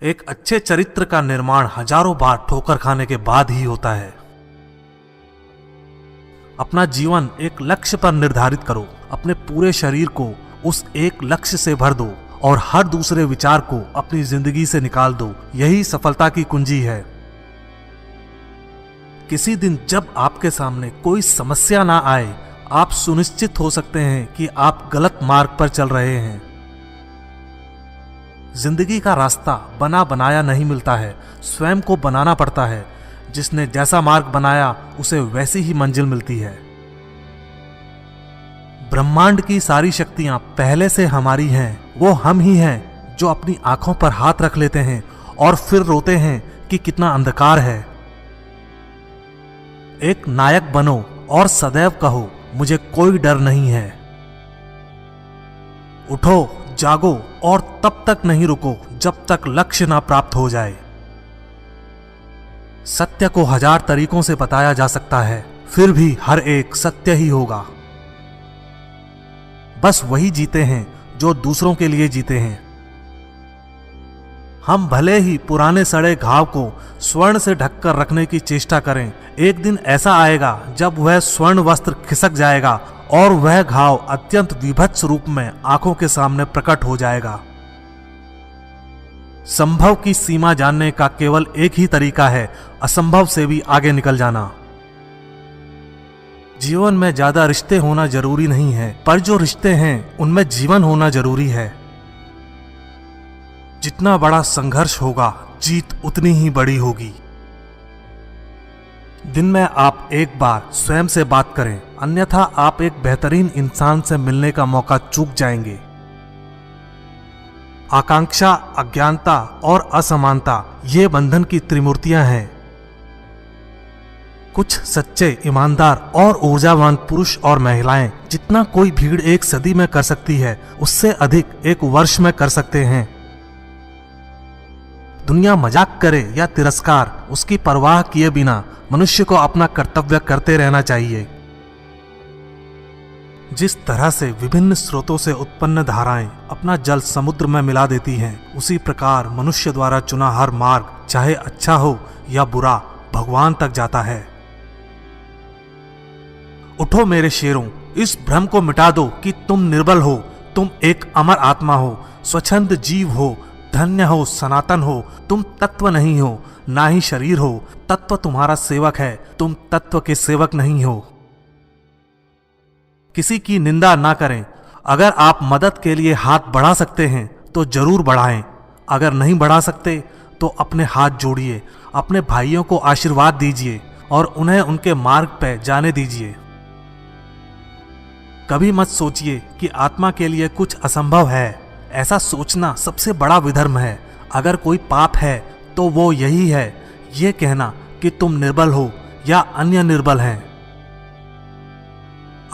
एक अच्छे चरित्र का निर्माण हजारों बार ठोकर खाने के बाद ही होता है। अपना जीवन एक लक्ष्य पर निर्धारित करो, अपने पूरे शरीर को उस एक लक्ष्य से भर दो और हर दूसरे विचार को अपनी जिंदगी से निकाल दो। यही सफलता की कुंजी है। किसी दिन जब आपके सामने कोई समस्या ना आए, आप सुनिश्चित हो सकते हैं कि आप गलत मार्ग पर चल रहे हैं। जिंदगी का रास्ता बना बनाया नहीं मिलता है, स्वयं को बनाना पड़ता है। जिसने जैसा मार्ग बनाया उसे वैसी ही मंजिल मिलती है। ब्रह्मांड की सारी शक्तियां पहले से हमारी हैं। वो हम ही हैं जो अपनी आंखों पर हाथ रख लेते हैं और फिर रोते हैं कि कितना अंधकार है। एक नायक बनो और सदैव कहो, मुझे कोई डर नहीं है। उठो, जागो और तब तक नहीं रुको जब तक लक्ष्य ना प्राप्त हो जाए। सत्य को हजार तरीकों से बताया जा सकता है, फिर भी हर एक सत्य ही होगा। बस वही जीते हैं जो दूसरों के लिए जीते हैं। हम भले ही पुराने सड़े घाव को स्वर्ण से ढककर रखने की चेष्टा करें, एक दिन ऐसा आएगा जब वह स्वर्ण वस्त्र खिसक जाएगा और वह घाव अत्यंत विभत्स रूप में आंखों के सामने प्रकट हो जाएगा। संभव की सीमा जानने का केवल एक ही तरीका है, असंभव से भी आगे निकल जाना। जीवन में ज्यादा रिश्ते होना जरूरी नहीं है, पर जो रिश्ते हैं उनमें जीवन होना जरूरी है। जितना बड़ा संघर्ष होगा, जीत उतनी ही बड़ी होगी। दिन में आप एक बार स्वयं से बात करें, अन्यथा आप एक बेहतरीन इंसान से मिलने का मौका चूक जाएंगे। आकांक्षा, अज्ञानता और असमानता ये बंधन की त्रिमूर्तियां हैं। कुछ सच्चे, ईमानदार और ऊर्जावान पुरुष और महिलाएं जितना कोई भीड़ एक सदी में कर सकती है, उससे अधिक एक वर्ष में कर सकते हैं। दुनिया मजाक करे या तिरस्कार, उसकी परवाह किए बिना मनुष्य को अपना कर्तव्य करते रहना चाहिए। जिस तरह से विभिन्न स्रोतों से उत्पन्न धाराएं अपना जल समुद्र में मिला देती हैं, उसी प्रकार मनुष्य द्वारा चुना हर मार्ग, चाहे अच्छा हो या बुरा, भगवान तक जाता है। उठो मेरे शेरों, इस भ्रम को मिटा दो कि तुम निर्बल हो। तुम एक अमर आत्मा हो, स्वच्छंद जीव हो, धन्य हो, सनातन हो। तुम तत्व नहीं हो, ना ही शरीर हो। तत्व तुम्हारा सेवक है, तुम तत्व के सेवक नहीं हो। किसी की निंदा ना करें। अगर आप मदद के लिए हाथ बढ़ा सकते हैं तो जरूर बढ़ाएं। अगर नहीं बढ़ा सकते तो अपने हाथ जोड़िए, अपने भाइयों को आशीर्वाद दीजिए और उन्हें उनके मार्ग पर जाने दीजिए। कभी मत सोचिए कि आत्मा के लिए कुछ असंभव है। ऐसा सोचना सबसे बड़ा विधर्म है। अगर कोई पाप है तो वो यही है, ये कहना कि तुम निर्बल हो या अन्य निर्बल हैं।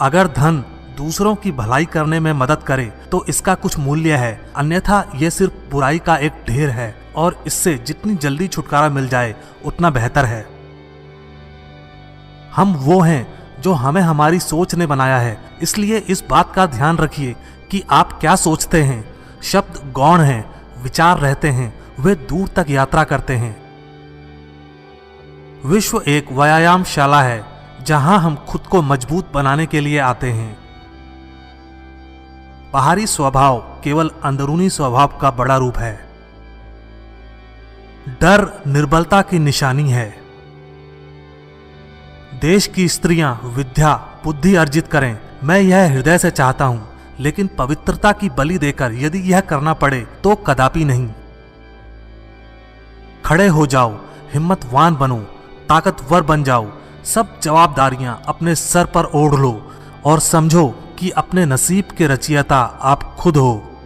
अगर धन दूसरों की भलाई करने में मदद करे तो इसका कुछ मूल्य है, अन्यथा यह सिर्फ बुराई का एक ढेर है और इससे जितनी जल्दी छुटकारा मिल जाए उतना बेहतर है। हम वो हैं जो हमें हमारी सोच ने बनाया है, इसलिए इस बात का ध्यान रखिए कि आप क्या सोचते हैं। शब्द गौण हैं, विचार रहते हैं, वे दूर तक यात्रा करते हैं। विश्व एक व्यायामशाला है जहां हम खुद को मजबूत बनाने के लिए आते हैं। बाहरी स्वभाव केवल अंदरूनी स्वभाव का बड़ा रूप है। डर निर्बलता की निशानी है। देश की स्त्रियां विद्या बुद्धि अर्जित करें, मैं यह हृदय से चाहता हूं, लेकिन पवित्रता की बलि देकर यदि यह करना पड़े तो कदापि नहीं। खड़े हो जाओ, हिम्मतवान बनो, ताकतवर बन जाओ। सब जवाबदारियां अपने सर पर ओढ़ लो और समझो कि अपने नसीब के रचयिता आप खुद हो।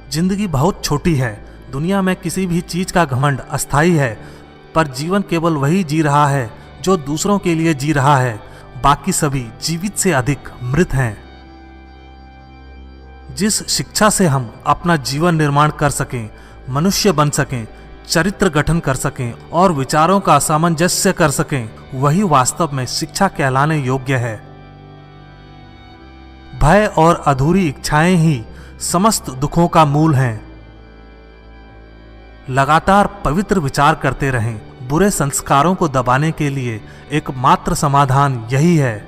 जिंदगी बहुत छोटी है। दुनिया में किसी भी चीज का घमंड अस्थायी है, पर जीवन केवल वही जी रहा है जो दूसरों के लिए जी रहा है। बाकी सभी जीवित से अधिक मृत हैं। जिस शिक्षा से हम अपना जीवन निर्माण कर सकें, मनुष्य बन सकें, चरित्र गठन कर सकें और विचारों का सामंजस्य कर सकें, वही वास्तव में शिक्षा कहलाने योग्य है। भय और अधूरी इच्छाएं ही समस्त दुखों का मूल हैं। लगातार पवित्र विचार करते रहें। बुरे संस्कारों को दबाने के लिए एकमात्र समाधान यही है।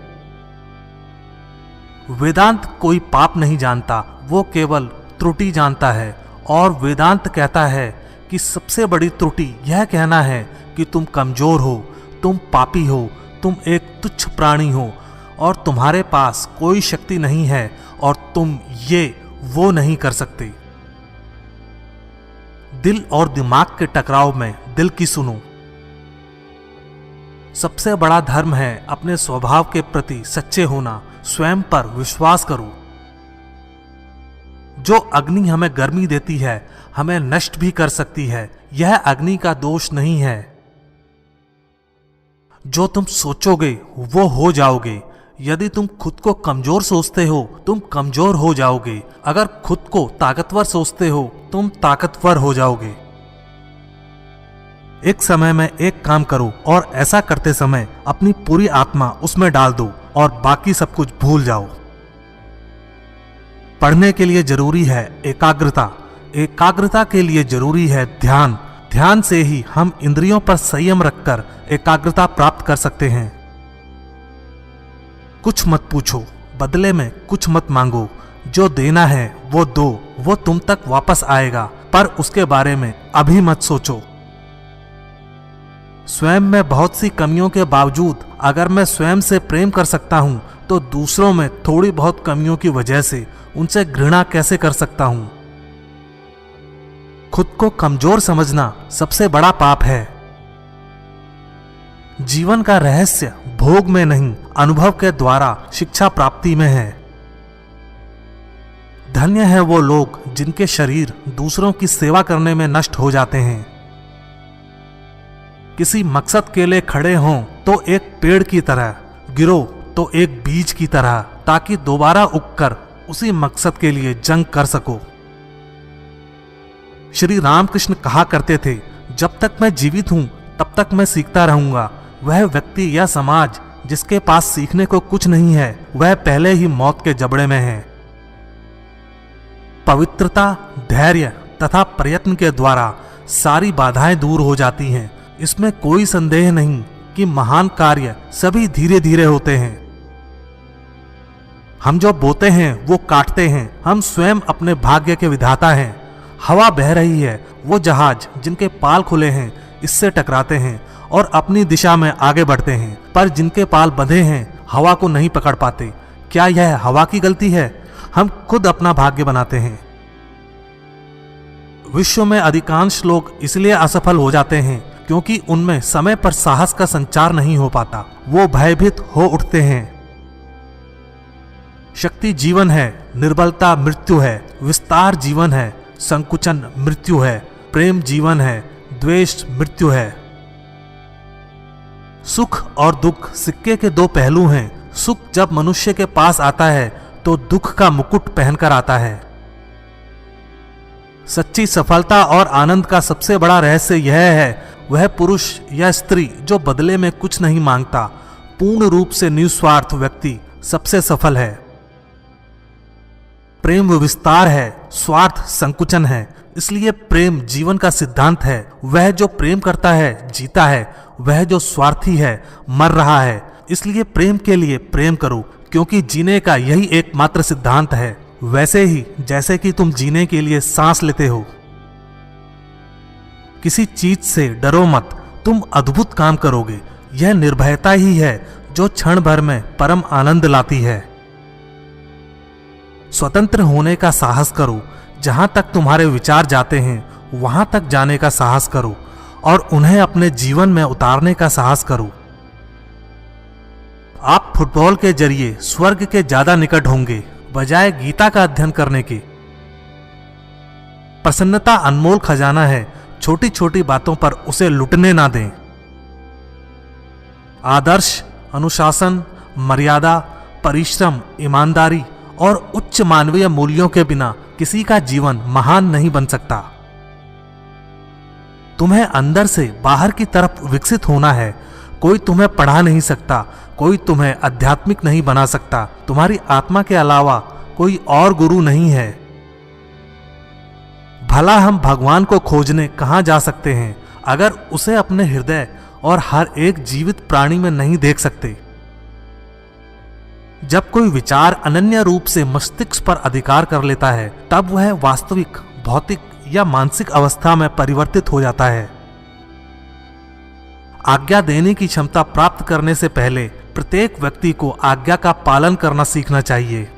वेदांत कोई पाप नहीं जानता, वो केवल त्रुटि जानता है। और वेदांत कहता है कि सबसे बड़ी त्रुटि यह कहना है कि तुम कमजोर हो, तुम पापी हो, तुम एक तुच्छ प्राणी हो और तुम्हारे पास कोई शक्ति नहीं है और तुम ये वो नहीं कर सकते। दिल और दिमाग के टकराव में दिल की सुनो। सबसे बड़ा धर्म है अपने स्वभाव के प्रति सच्चे होना। स्वयं पर विश्वास करो। जो अग्नि हमें गर्मी देती है, हमें नष्ट भी कर सकती है। यह अग्नि का दोष नहीं है। जो तुम सोचोगे वो हो जाओगे। यदि तुम खुद को कमजोर सोचते हो, तुम कमजोर हो जाओगे। अगर खुद को ताकतवर सोचते हो, तुम ताकतवर हो जाओगे। एक समय में एक काम करो और ऐसा करते समय अपनी पूरी आत्मा उसमें डाल दो और बाकी सब कुछ भूल जाओ। पढ़ने के लिए जरूरी है एकाग्रता, एकाग्रता के लिए जरूरी है ध्यान। ध्यान से ही हम इंद्रियों पर संयम रखकर एकाग्रता प्राप्त कर सकते हैं। कुछ मत पूछो, बदले में कुछ मत मांगो। जो देना है वो दो, वो तुम तक वापस आएगा, पर उसके बारे में अभी मत सोचो। स्वयं में बहुत सी कमियों के बावजूद अगर मैं स्वयं से प्रेम कर सकता हूं, तो दूसरों में थोड़ी बहुत कमियों की वजह से उनसे घृणा कैसे कर सकता हूं। खुद को कमजोर समझना सबसे बड़ा पाप है। जीवन का रहस्य भोग में नहीं, अनुभव के द्वारा शिक्षा प्राप्ति में है। धन्य है वो लोग जिनके शरीर दूसरों की सेवा करने में नष्ट हो जाते हैं। किसी मकसद के लिए खड़े हों तो एक पेड़ की तरह, गिरो तो एक बीज की तरह, ताकि दोबारा उगकर उसी मकसद के लिए जंग कर सको। श्री रामकृष्ण कहा करते थे, जब तक मैं जीवित हूं तब तक मैं सीखता रहूंगा। वह व्यक्ति या समाज जिसके पास सीखने को कुछ नहीं है, वह पहले ही मौत के जबड़े में है। पवित्रता, धैर्य तथा प्रयत्न के द्वारा सारी बाधाएं दूर हो जाती हैं। इसमें कोई संदेह नहीं कि महान कार्य सभी धीरे धीरे होते हैं। हम जो बोते हैं वो काटते हैं। हम स्वयं अपने भाग्य के विधाता हैं। हवा बह रही है, वो जहाज जिनके पाल खुले हैं इससे टकराते हैं और अपनी दिशा में आगे बढ़ते हैं, पर जिनके पाल बंधे हैं हवा को नहीं पकड़ पाते। क्या यह हवा की गलती है? हम खुद अपना भाग्य बनाते हैं। विश्व में अधिकांश लोग इसलिए असफल हो जाते हैं क्योंकि उनमें समय पर साहस का संचार नहीं हो पाता। वो भयभीत हो उठते हैं। शक्ति जीवन है, निर्बलता मृत्यु है। विस्तार जीवन है, संकुचन मृत्यु है। प्रेम जीवन है, द्वेष मृत्यु है। सुख और दुख सिक्के के दो पहलू हैं। सुख जब मनुष्य के पास आता है तो दुख का मुकुट पहनकर आता है। सच्ची सफलता और आनंद का सबसे बड़ा रहस्य यह है, वह पुरुष या स्त्री जो बदले में कुछ नहीं मांगता। पूर्ण रूप से निस्वार्थ व्यक्ति सबसे सफल है। प्रेम विस्तार है, स्वार्थ संकुचन है। इसलिए प्रेम जीवन का सिद्धांत है। वह जो प्रेम करता है जीता है, वह जो स्वार्थी है मर रहा है। इसलिए प्रेम के लिए प्रेम करो, क्योंकि जीने का यही एकमात्र सिद्धांत है। वैसे ही जैसे कि तुम जीने के लिए सांस लेते हो। किसी चीज से डरो मत, तुम अद्भुत काम करोगे। यह निर्भयता ही है जो क्षण भर में परम आनंद लाती है। स्वतंत्र होने का साहस करो। जहां तक तुम्हारे विचार जाते हैं वहां तक जाने का साहस करो और उन्हें अपने जीवन में उतारने का साहस करो। आप फुटबॉल के जरिए स्वर्ग के ज्यादा निकट होंगे बजाय गीता का अध्ययन करने के। प्रसन्नता अनमोल खजाना है, छोटी छोटी बातों पर उसे लुटने ना दें। आदर्श, अनुशासन, मर्यादा, परिश्रम, ईमानदारी और उच्च मानवीय मूल्यों के बिना किसी का जीवन महान नहीं बन सकता। तुम्हें अंदर से बाहर की तरफ विकसित होना है। कोई तुम्हें पढ़ा नहीं सकता, कोई तुम्हें आध्यात्मिक नहीं बना सकता। तुम्हारी आत्मा के अलावा कोई और गुरु नहीं है। भला हम भगवान को खोजने कहाँ जा सकते हैं अगर उसे अपने हृदय और हर एक जीवित प्राणी में नहीं देख सकते। जब कोई विचार अनन्य रूप से मस्तिष्क पर अधिकार कर लेता है तब वह वास्तविक भौतिक या मानसिक अवस्था में परिवर्तित हो जाता है। आज्ञा देने की क्षमता प्राप्त करने से पहले प्रत्येक व्यक्ति को आज्ञा का पालन करना सीखना चाहिए।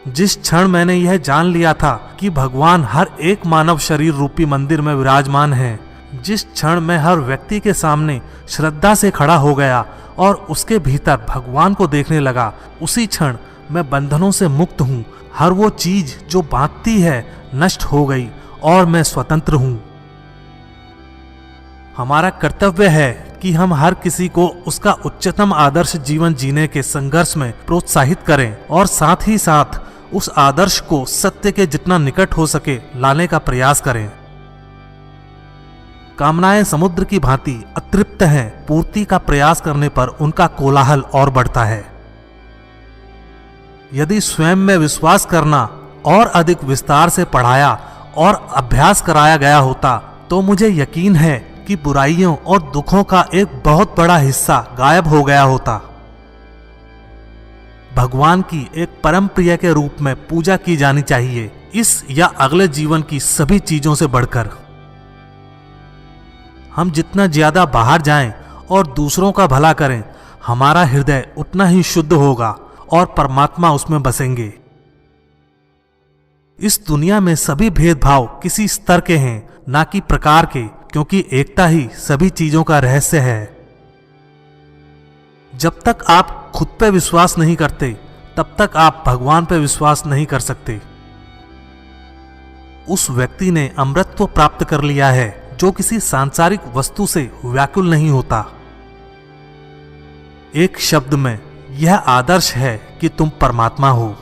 जिस क्षण मैंने यह जान लिया था कि भगवान हर एक मानव शरीर रूपी मंदिर में विराजमान है, जिस क्षण मैं हर व्यक्ति के सामने श्रद्धा से खड़ा हो गया और उसके भीतर भगवान को देखने लगा, उसी क्षण मैं बंधनों से मुक्त हूँ। हर वो चीज जो बांधती है नष्ट हो गई और मैं स्वतंत्र हूँ। हमारा कर्तव्य है कि हम हर किसी को उसका उच्चतम आदर्श जीवन जीने के संघर्ष में प्रोत्साहित करें और साथ ही साथ उस आदर्श को सत्य के जितना निकट हो सके लाने का प्रयास करें। कामनाएं समुद्र की भांति अतृप्त हैं, पूर्ति का प्रयास करने पर उनका कोलाहल और बढ़ता है। यदि स्वयं में विश्वास करना और अधिक विस्तार से पढ़ाया और अभ्यास कराया गया होता तो मुझे यकीन है कि बुराइयों और दुखों का एक बहुत बड़ा हिस्सा गायब हो गया होता। भगवान की एक परम प्रिय के रूप में पूजा की जानी चाहिए, इस या अगले जीवन की सभी चीजों से बढ़कर। हम जितना ज्यादा बाहर जाएं और दूसरों का भला करें, हमारा हृदय उतना ही शुद्ध होगा और परमात्मा उसमें बसेंगे। इस दुनिया में सभी भेदभाव किसी स्तर के हैं, ना कि प्रकार के, क्योंकि एकता ही सभी चीजों का रहस्य है। जब तक आप खुद पे विश्वास नहीं करते तब तक आप भगवान पे विश्वास नहीं कर सकते। उस व्यक्ति ने अमृतत्व प्राप्त कर लिया है जो किसी सांसारिक वस्तु से व्याकुल नहीं होता। एक शब्द में यह आदर्श है कि तुम परमात्मा हो।